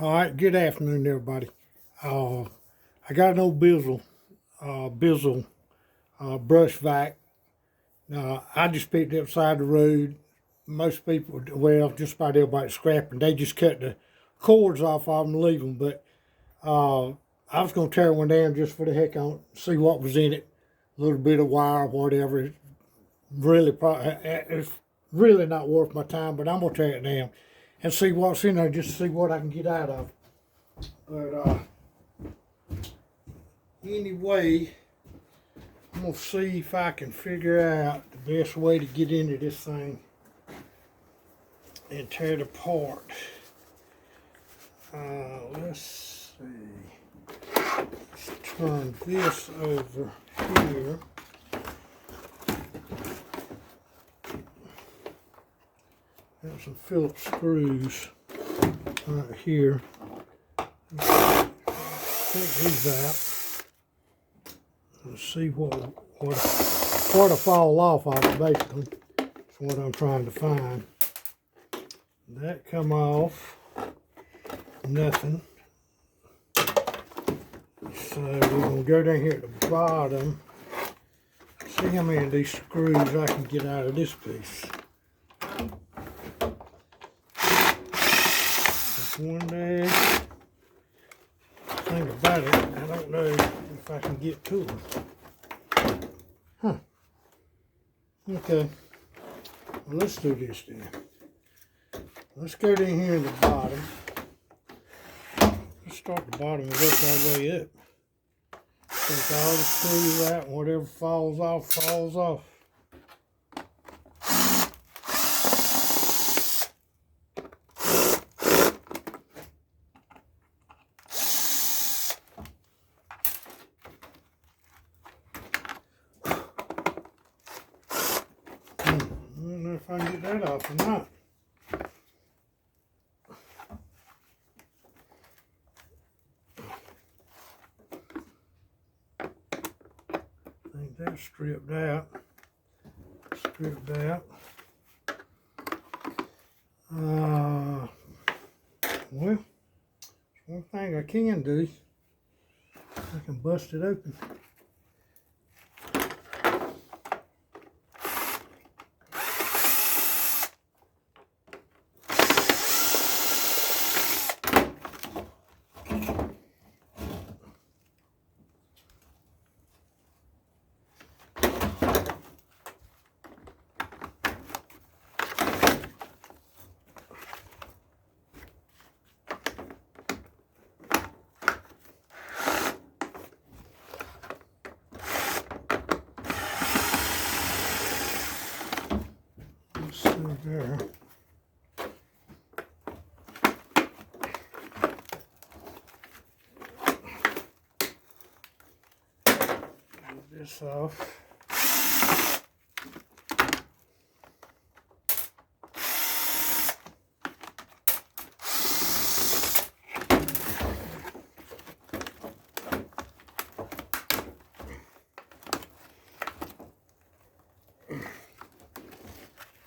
All right, good afternoon, everybody. I got an old Bizzle brush vac. I just picked it up side the road. Most people, well, just about everybody scrapping. They just cut the cords off of them and leave them. But I was going to tear one down just for the heck of it, see what was in it. A little bit of wire, whatever. It's really not worth my time, but I'm going to tear it down and see what's in there, just to see what I can get out of it. But anyway, I'm gonna see if I can figure out the best way to get into this thing and tear it apart. Let's see. Let's turn this over here. Got some Phillips screws right here. Take these out. Let's see what to fall off of it, basically. That's what I'm trying to find. That come off. Nothing. So we're going to go down here at the bottom. See how many of these screws I can get out of this piece. There's one there. Thing about it, I don't know if I can get to them. Huh. Okay. Well, let's do this then. Let's go down here in the bottom. Let's start the bottom and work our way up. Take all the screws out, and whatever falls off, falls off. I don't know if I can get that off or not. I think that's stripped out. Well, one thing I can do, I can bust it open. There. Get this off.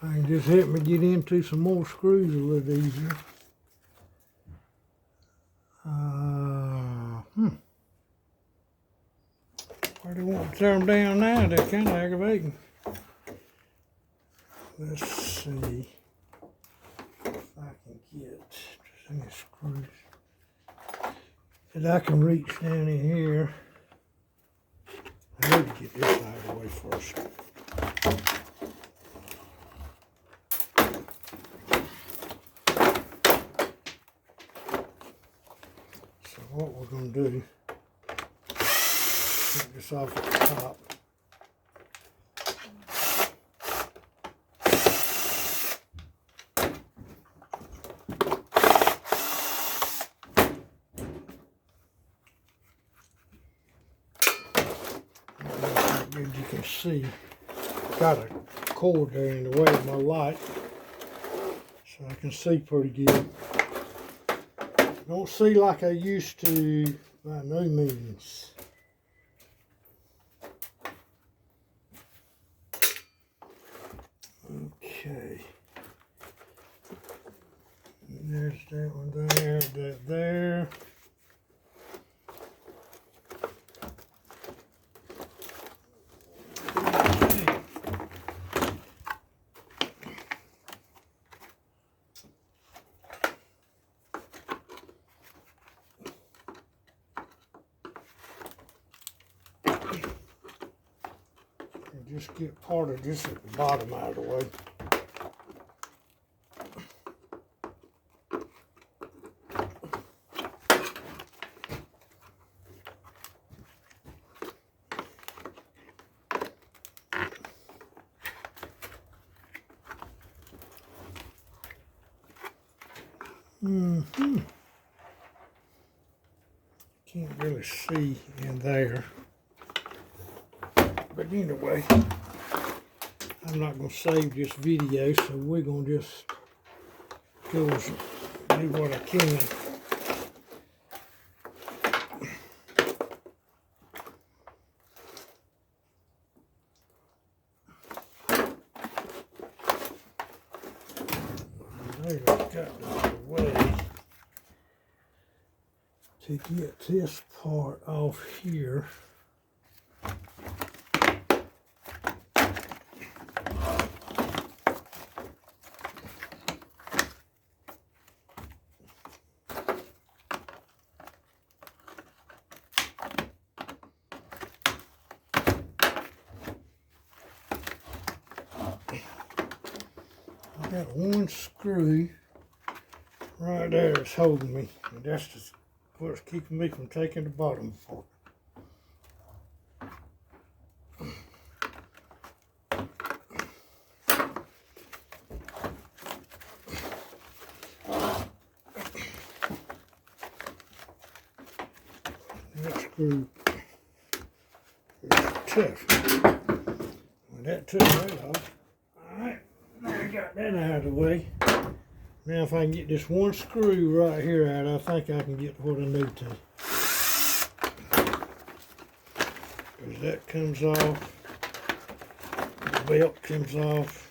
I can just help me get into some more screws a little easier. Why do you want to tear them down now? They're kind of aggravating. Let's see if I can get just any screws that I can reach down in here. I need to get this out of the way first. So what we're going to do, take this off at the top. As you can see, got a cord there in the way of my light, so I can see pretty good. Don't see like I used to by no means. Okay. There's that one there, that there. Just get part of this at the bottom out of the way. Can't really see in there. But anyway, I'm not going to save this video, so we're going to just go and do what I can. There we got the way to get this part off here. I got one screw right there that's holding me, and that's just what's keeping me from taking the bottom apart. That screw is tough. When that took that off, alright, now I got that out of the way. Now if I can get this one screw right here out, I think I can get what I need to. Because that comes off, the belt comes off.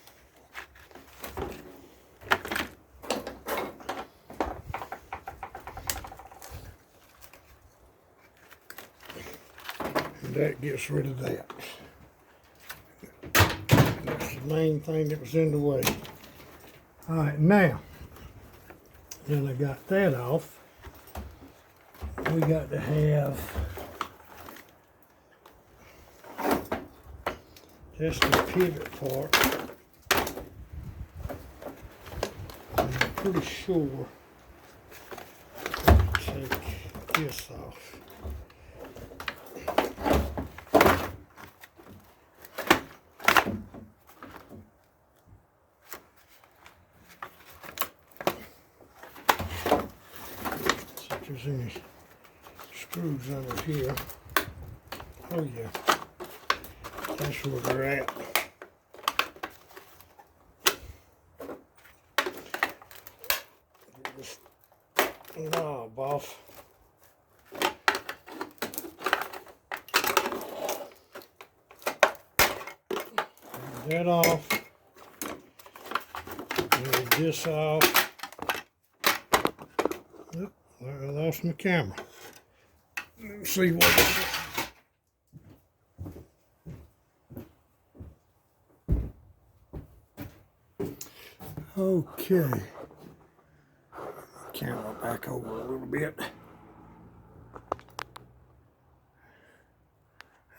And that gets rid of that. That's the main thing that was in the way. Alright, now, then I got that off. We got to have just the pivot part. And I'm pretty sure I'll take this off. There's any screws under here. Oh yeah, that's where they're at. Get this knob off. Get that off. Get this off. I lost my camera. Let's see what it is. Okay. Camera back over a little bit.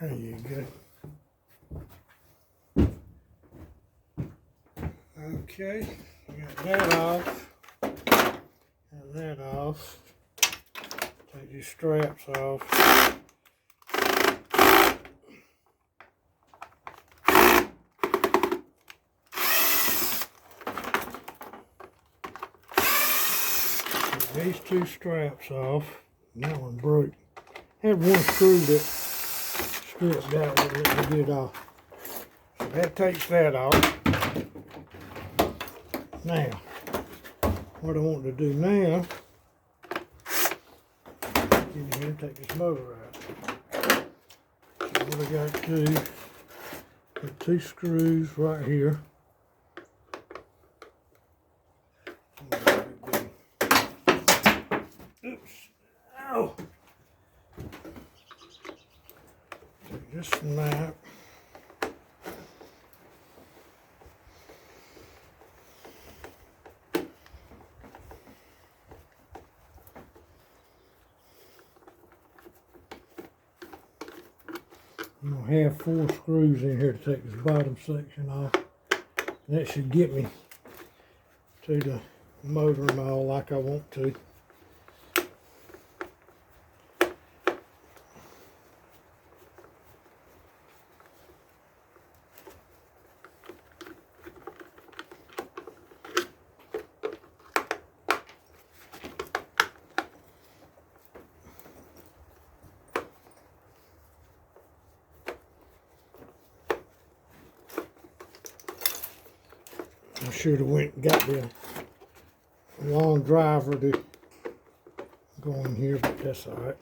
There you go. Okay, got that off. And that off. Take these straps off. Take these two straps off. And that one broke. I had one screw that stripped out with it to get it off. So that takes that off. Now, what I want to do now, get in here and take this motor out. So what I got to do, put two screws right here. Oops. Ow. Take this from that. I'm going to have 4 screws in here to take this bottom section off. And that should get me to the motor and all like I want to. I should have went and got the long driver to go in here, but that's all right.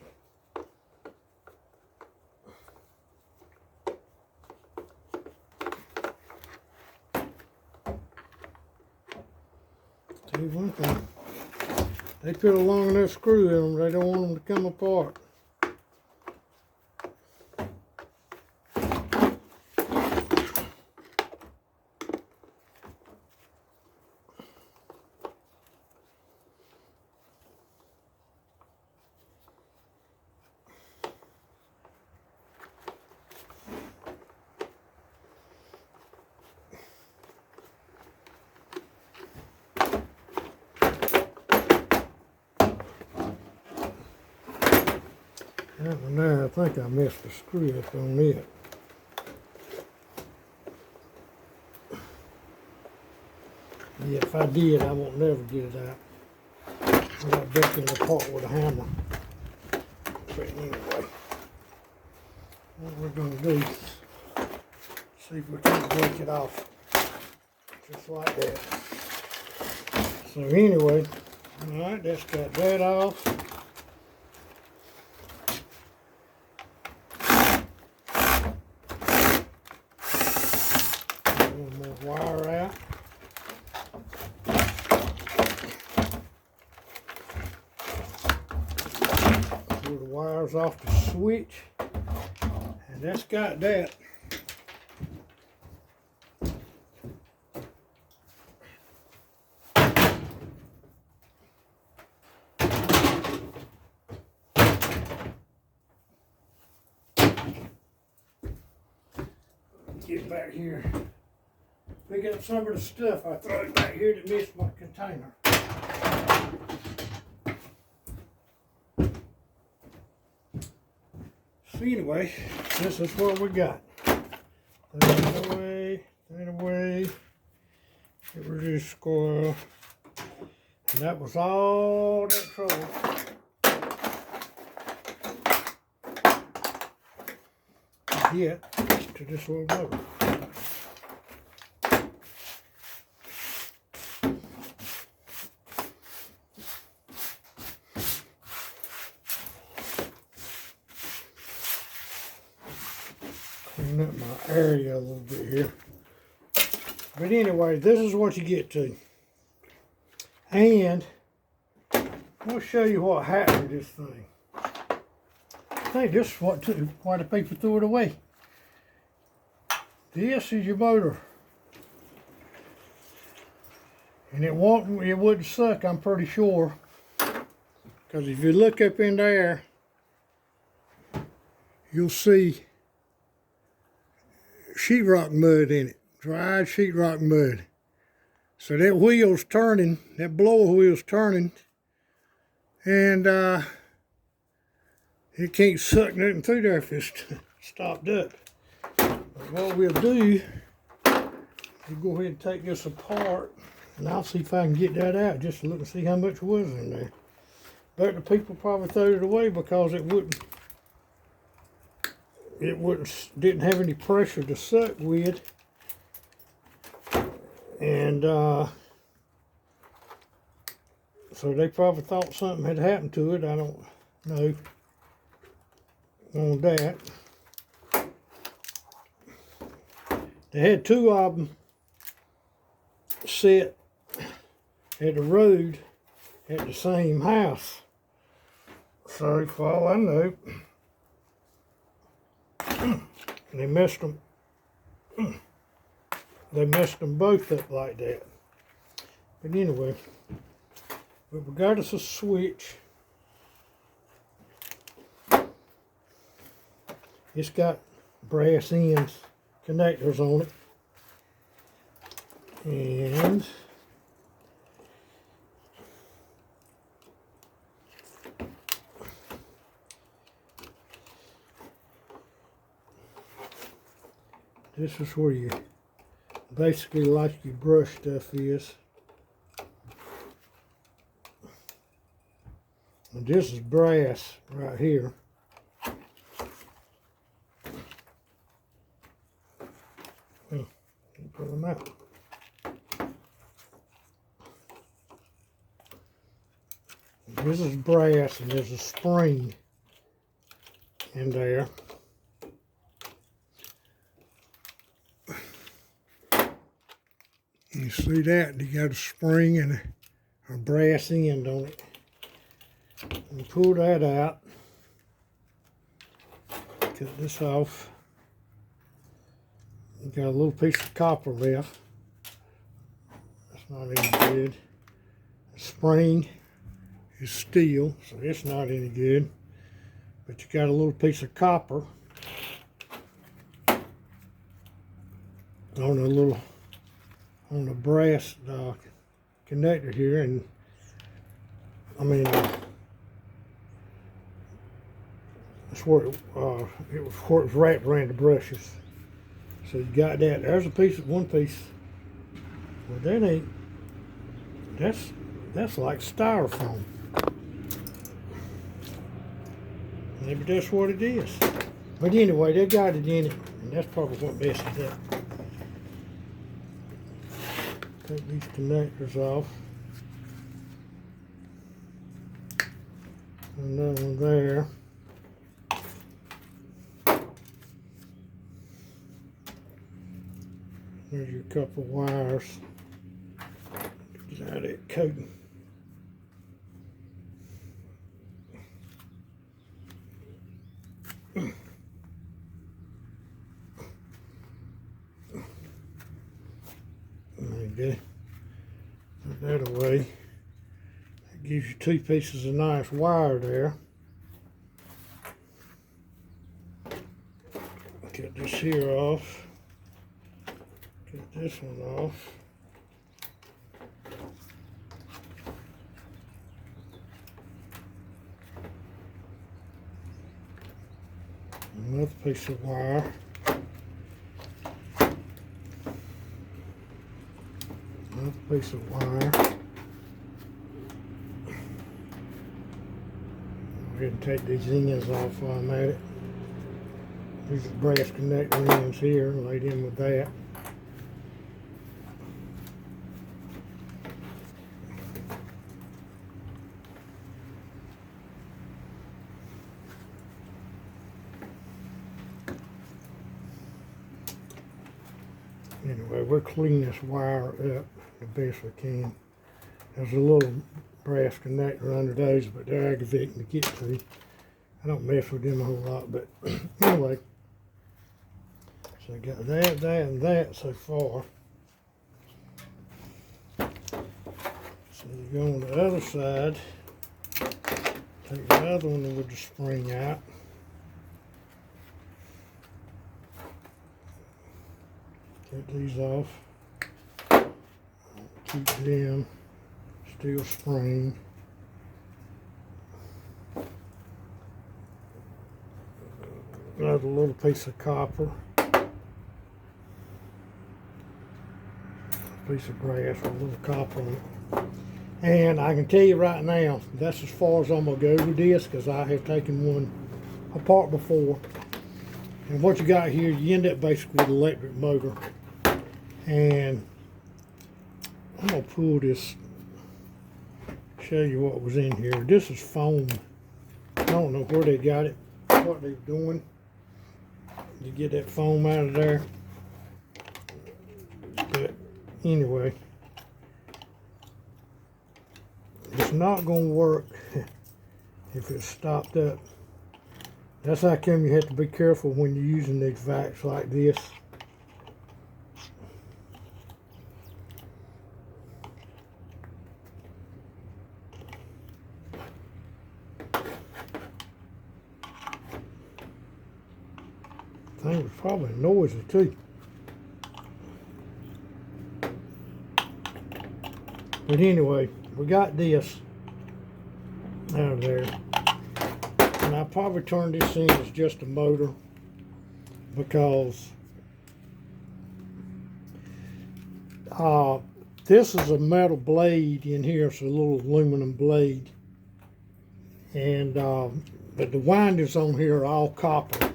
Tell you one thing, they put a long enough screw in them, they don't want them to come apart. That one there, I think I messed the screw up on it. Yeah, if I did, I won't never get it out. I got back in the part with a hammer. But anyway, what we're going to do, see if we can break it off. Just like that. So anyway, alright, that's got that off. Wire out. Pull the wires off the switch, and that's got that. Get back here. Pick up some of the stuff I throw it back here that missed my container. So anyway, this is what we got. That away, get rid of this squirrel. And that was all that trouble. To get to this little motor. Clean up my area a little bit here. But anyway, this is what you get to. And I'll show you what happened to this thing. I think this is why the people threw it away. This is your motor. And it wouldn't suck, I'm pretty sure. Because if you look up in there, you'll see sheetrock mud in it, dried sheetrock mud. So that wheel's turning, that blower wheel's turning, and it can't suck nothing through there if it's stopped up. But what we'll do, we'll go ahead and take this apart, and I'll see if I can get that out just to look and see how much was in there. But the people probably threw it away because didn't have any pressure to suck with, and so they probably thought something had happened to it. I don't know on that. They had 2 of them set at the road at the same house. So for all I know, they messed them. They messed them both up like that. But anyway, but regardless of switch, it's got brass ends, connectors on it, and this is where you basically like your brush stuff is. And this is brass right here. Pull them out. This is brass, and there's a spring in there. You see that? You got a spring and a brass end on it. And pull that out. Cut this off. You got a little piece of copper left. That's not any good. The spring is steel, so it's not any good. But you got a little piece of copper on the brass connector here, and I mean that's where it was wrapped around the brushes. So you got that. There's a piece, one piece. Well, that ain't. That's like styrofoam. Maybe that's what it is. But anyway, they got it in it, and that's probably what messed it up. Take these connectors off. Another one there. There's your couple wires. Get out of that coating. There you go. Put that away. That gives you two pieces of nice wire there. Cut this here off. Get this one off. Another piece of wire. Another piece of wire. Go ahead and take these ends off while I'm at it. These are brass connector ends here, laid in with that. Anyway, we'll clean this wire up the best we can. There's a little brass connector under those, but they're aggravating to get to. I don't mess with them a whole lot, but anyway. So I got that, and that so far. So you go on the other side, take the other one with the spring out. Take these off. Keep them. Steel spring. Another little piece of copper. Piece of brass with a little copper on it. And I can tell you right now, that's as far as I'm going to go with this, because I have taken one apart before. And what you got here, you end up basically with an electric motor. And I'm going to pull this, show you what was in here. This is foam. I don't know where they got it, what they're doing. You get that foam out of there. But anyway, it's not going to work if it's stopped up. That's how come you have to be careful when you're using these vacs like this. Thing was probably noisy too. But anyway, we got this out of there. And I probably turned this in as just a motor because this is a metal blade in here. It's a little aluminum blade. And but the winders on here are all copper.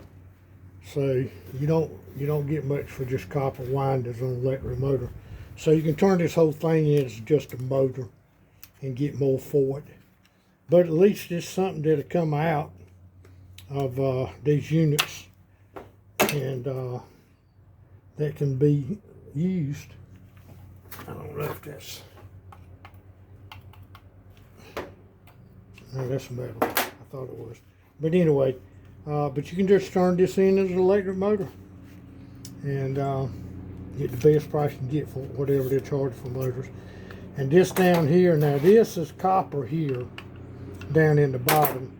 So you don't get much for just copper winders on an electric motor. So you can turn this whole thing in as just a motor and get more for it. But at least it's something that'll come out of these units, and that can be used. I don't know if that's, no, that's metal. I thought it was. But anyway, but you can just turn this in as an electric motor and get the best price you can get for whatever they charge for motors. And this down here, now this is copper here down in the bottom,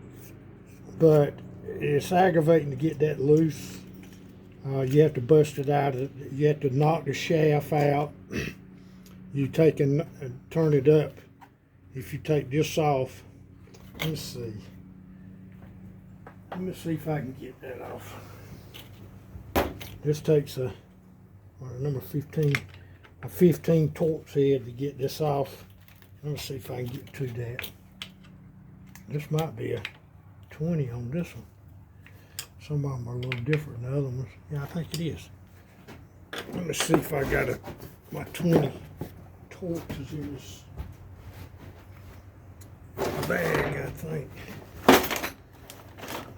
but it's aggravating to get that loose. You have to bust it out. You have to knock the shaft out. You take and turn it up. If you take this off, let's see. Let me see if I can get that off. This takes a number 15, a 15 Torx head to get this off. Let me see if I can get to that. This might be a 20 on this one. Some of them are a little different than the other ones. Yeah, I think it is. Let me see if I got my 20 Torx is in this bag, I think.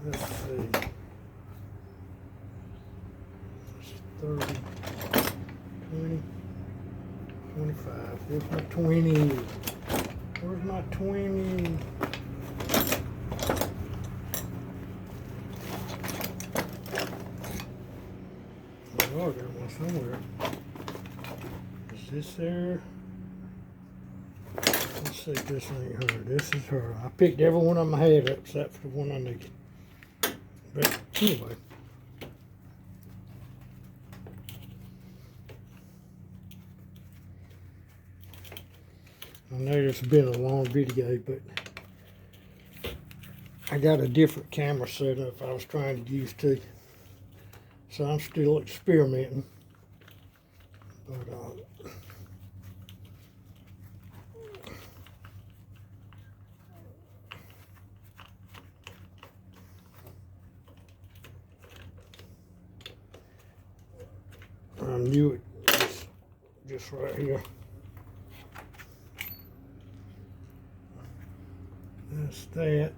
Let's see. It's 30, 20, 25. Where's my 20? Where's my 20? Oh, I got one somewhere. Is this there? Let's see if this ain't her. This is her. I picked every one of them I had up except for the one I needed. But anyway. I know this has been a long video, but I got a different camera setup I was trying to use too. So I'm still experimenting. But I knew it just right here. That's that.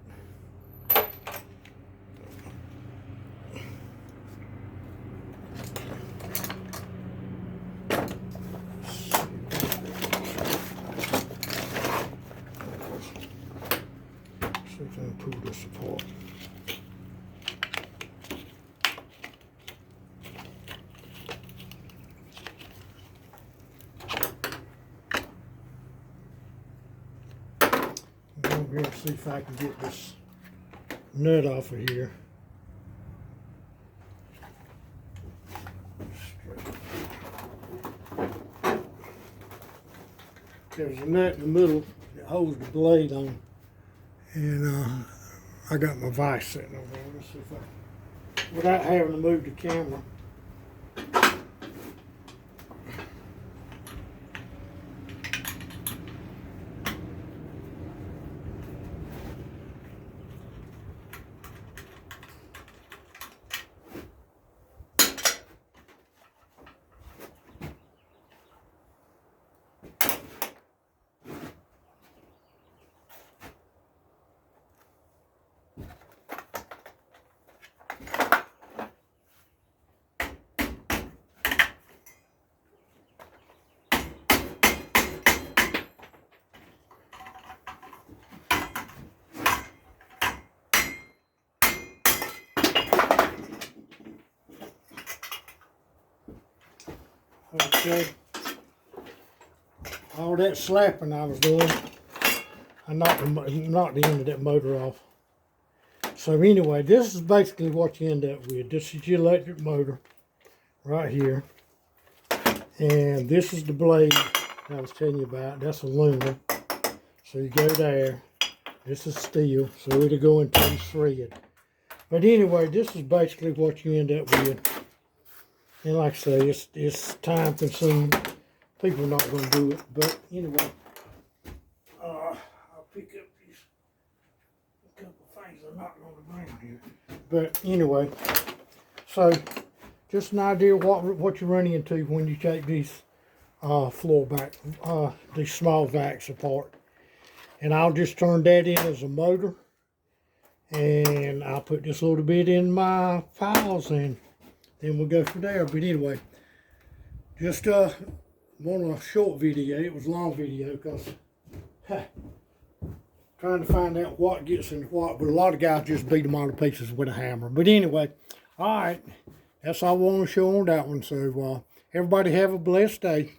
See if I can pull this apart. I'm going to see if I can get this nut off of here. There's a nut in the middle that holds the blade on, and I got my vise sitting over there. Let's see if I, without having to move the camera. Okay. All that slapping I was doing, I knocked the end of that motor off. So anyway, this is basically what you end up with. This is your electric motor right here. And this is the blade I was telling you about. That's aluminum. So you go there. This is steel, so it'll go into the thread. But anyway, this is basically what you end up with. And like I say, it's time consuming. People are not going to do it. But anyway, I'll pick up these couple things I'm not going to bring here. But anyway, so just an idea what you run into when you take these these small vacs apart. And I'll just turn that in as a motor. And I'll put this little bit in my files and then we'll go from there. But anyway, just want a short video. It was a long video because trying to find out what gets into what. But a lot of guys just beat them all to pieces with a hammer. But anyway, all right. That's all I want to show on that one. So everybody have a blessed day.